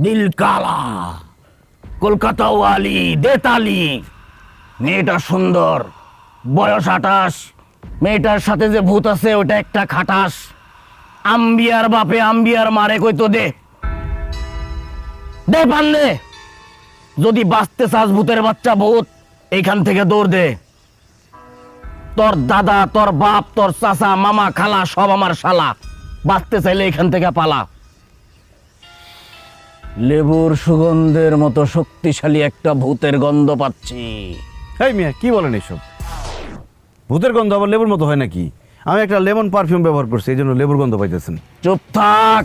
দিল কালা, কলকাতা ওয়ালি, দেতালি। মেয়েটা সুন্দর, বয়স 28। মেয়েটার সাথে যে ভূত আছে ওটা একটা খাটাস। আম্বিয়ার বাপে আম্বিয়ার মারে কইতো দে দে পারলে। যদি বাঁচতে চাস ভূতের বাচ্চা ভূত, এইখান থেকে দৌড় দে। তোর দাদা, তোর বাপ, তোর চাচা, মামা, খালা সব আমার শালা। বাঁচতে চাইলে এখান থেকে পালা। লেবুর সুগন্ধের মতো শক্তিশালী একটা ভূতের গন্ধ পাচ্ছি। এই মিয়া কি বলেন এইসব? ভূতের গন্ধ আবার লেবুর মতো হয় নাকি? আমি একটা লেমন পারফিউম ব্যবহার করছি, এই জন্য লেবুর গন্ধ পাইতেছেন। চুপ থাক,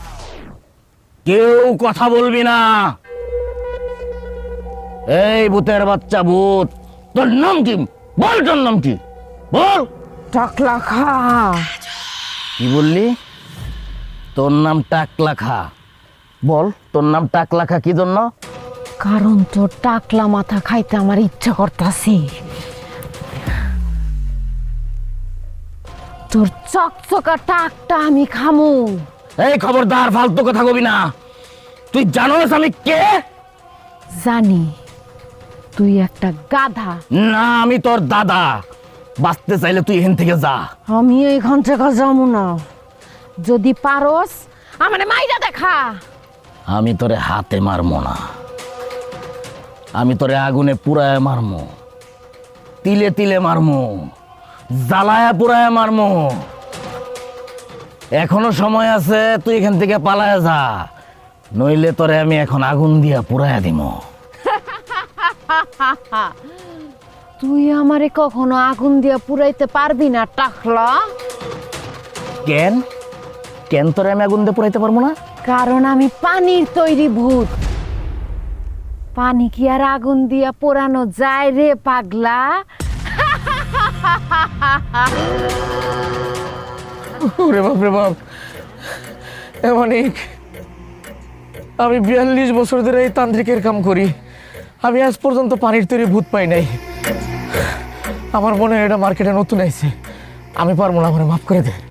কেউ কথা বলবি না। এই ভূতের বাচ্চা ভূত, তোর নাম কি? বল, তোর নাম কি? বল। টাকলা খা। কি বললি? তোর নাম টাকলা খা? বল, তোর নাম টাকলা খা কি জন্য? কারণ তোর টাকলা মাথা খাইতে আমার ইচ্ছা করতাছে। তোর চকচকা টাকটা আমি খামু। এই খবরদার, ফালতু কথা কবি না। তুই জানোস আমি কে? জানি, তুই একটা গাধা। না, আমি তোর দাদা। বাঁচতে চাইলে তুই এখান থেকে যা। আমি এইখান থেকে যাবো না। যদি পারস আমারে মাইরা দেখা। আমি তোরে হাতে মারমো না, আমি তোরে আগুনে পুরায় মারমো, তিলে তিলে মারমো, জ্বালায়া পুরায় মারমো। এখনো সময় আছে, তুই এখান থেকে পালায় যা, নইলে তোরে আমি এখন আগুন দিয়া পুরায় দিমো। তুই আমারে কখনো আগুন দিয়া পুরাইতে পারবি না টাকলা। কেন কেন তোরে আমি আগুন দিয়ে পুরাইতে পারবো না? কারণ আমি পানির তৈরি ভূত। পানি কি আর আগুন দিয়া পোড়ানো যায় রে পাগলা? ওরে বাপ রে বাপ, অনেক। আমি 42 বছর ধরে এই তান্ত্রিকের কাম করি, আমি আজ পর্যন্ত পানির তৈরি ভূত পাই নাই। আমার মনে হয় এটা মার্কেটে নতুন আইছে। আমি পারবো না, আমার মাফ করে দে।